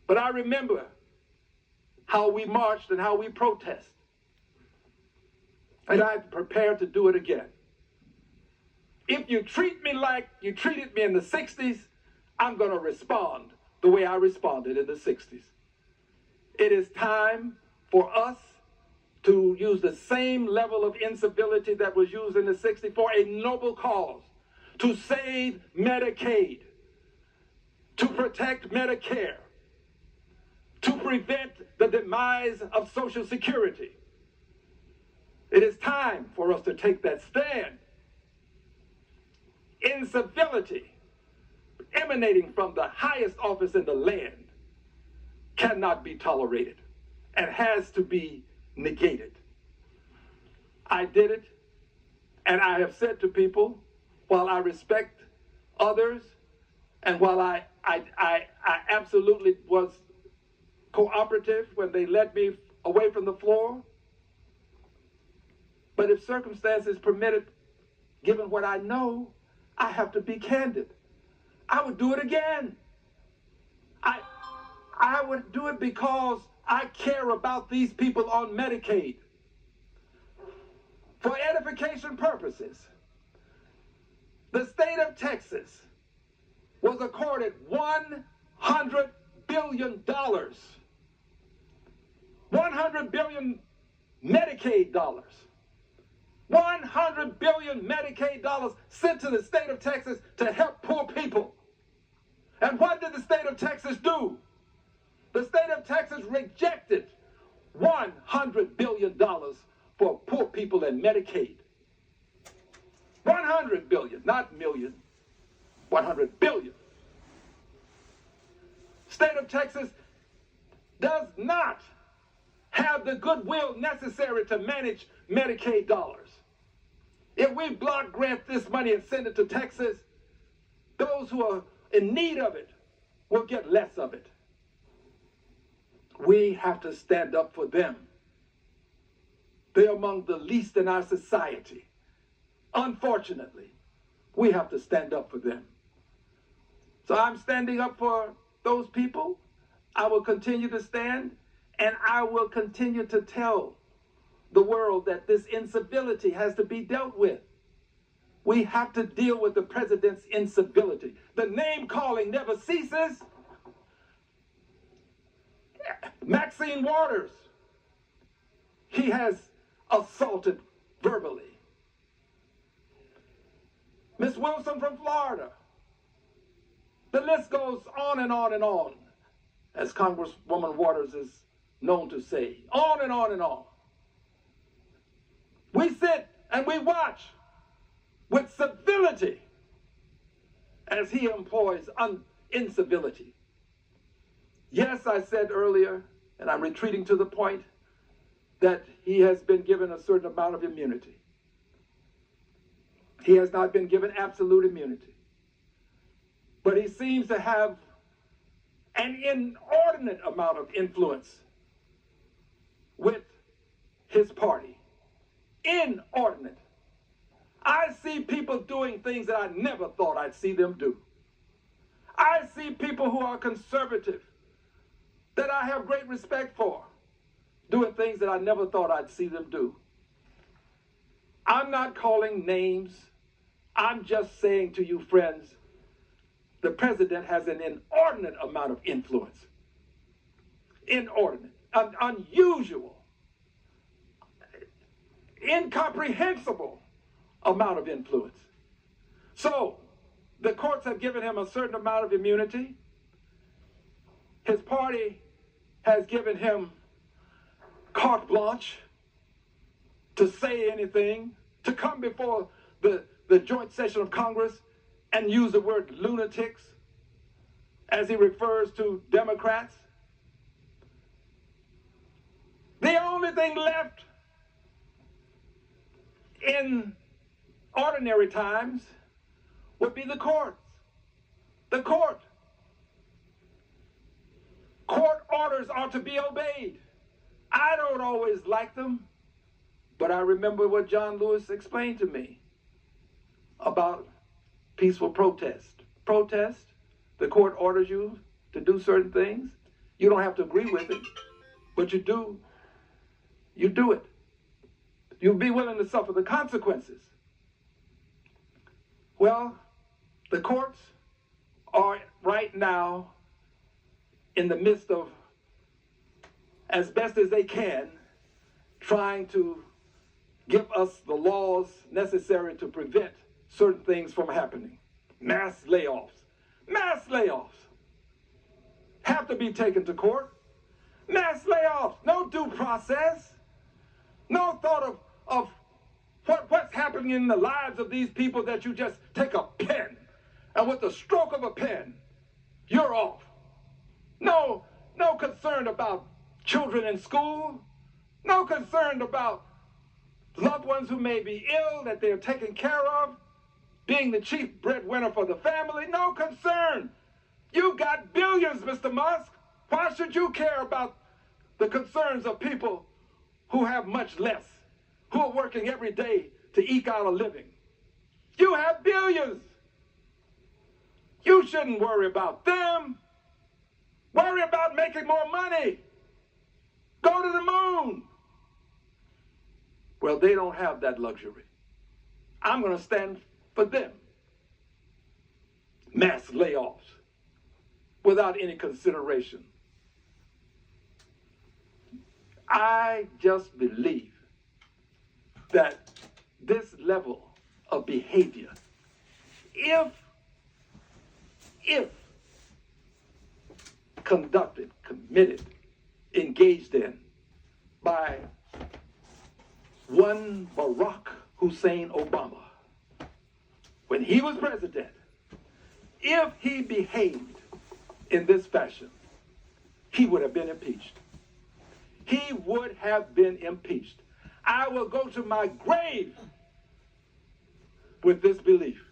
But I remember how we marched and how we protested. And I'm prepared to do it again. If you treat me like you treated me in the 60s, I'm going to respond the way I responded in the 60s. It is time for us to use the same level of incivility that was used in the 60s for a noble cause, to save Medicaid, to protect Medicare, to prevent the demise of Social Security. It is time for us to take that stand. Incivility emanating from the highest office in the land cannot be tolerated and has to be negated. I did it, and I have said to people, while I respect others, and while I absolutely was cooperative when they led me away from the floor, but if circumstances permitted, given what I know, I have to be candid. I would do it again. I would do it because I care about these people on Medicaid. For edification purposes, the state of Texas was accorded $100 billion. 100 billion Medicaid dollars. 100 billion Medicaid dollars sent to the state of Texas to help poor people. And what did the state of Texas do? The state of Texas rejected $100 billion for poor people and Medicaid. 100 billion, not million, 100 billion. State of Texas does not have the goodwill necessary to manage Medicaid dollars. If we block grant this money and send it to Texas, those who are in need of it will get less of it. We have to stand up for them. They're among the least in our society. Unfortunately, we have to stand up for them. So I'm standing up for those people. I will continue to stand, and I will continue to tell the world that this incivility has to be dealt with. We have to deal with the president's incivility. The name calling never ceases. Maxine Waters, he has assaulted verbally. Miss Wilson from Florida. The list goes on and on and on, as Congresswoman Waters is known to say. On and on and on. We sit and we watch with civility as he employs incivility. Yes, I said earlier, and I'm retreating to the point, that he has been given a certain amount of immunity. He has not been given absolute immunity. But he seems to have an inordinate amount of influence with his party. Inordinate. I see people doing things that I never thought I'd see them do. I see people who are conservative, that I have great respect for, doing things that I never thought I'd see them do. I'm not calling names. I'm just saying to you, friends, the president has an inordinate amount of influence. Inordinate, unusual, incomprehensible amount of influence. So, the courts have given him a certain amount of immunity. His party has given him carte blanche to say anything, to come before the joint session of Congress and use the word lunatics as he refers to Democrats. The only thing left in ordinary times would be the courts. The court. Court orders are to be obeyed. I don't always like them, but I remember what John Lewis explained to me about peaceful protest. Protest, the court orders you to do certain things. You don't have to agree with it, but you do it. You'll be willing to suffer the consequences. Well, the courts are right now in the midst of, as best as they can, trying to give us the laws necessary to prevent certain things from happening. Mass layoffs. Mass layoffs have to be taken to court. Mass layoffs, no due process, no thought of what's happening in the lives of these people, that you just take a pen and with the stroke of a pen, you're off. No concern about children in school, no concern about loved ones who may be ill that they're taking care of, being the chief breadwinner for the family, no concern. You got billions, Mr. Musk. Why should you care about the concerns of people who have much less, who are working every day to eke out a living? You have billions. You shouldn't worry about them. Worry about making more money. Go to the moon. Well, they don't have that luxury. I'm going to stand for them. Mass layoffs without any consideration. I just believe that this level of behavior, if conducted, committed, engaged in by one Barack Hussein Obama, when he was president, if he behaved in this fashion, he would have been impeached. He would have been impeached. I will go to my grave with this belief.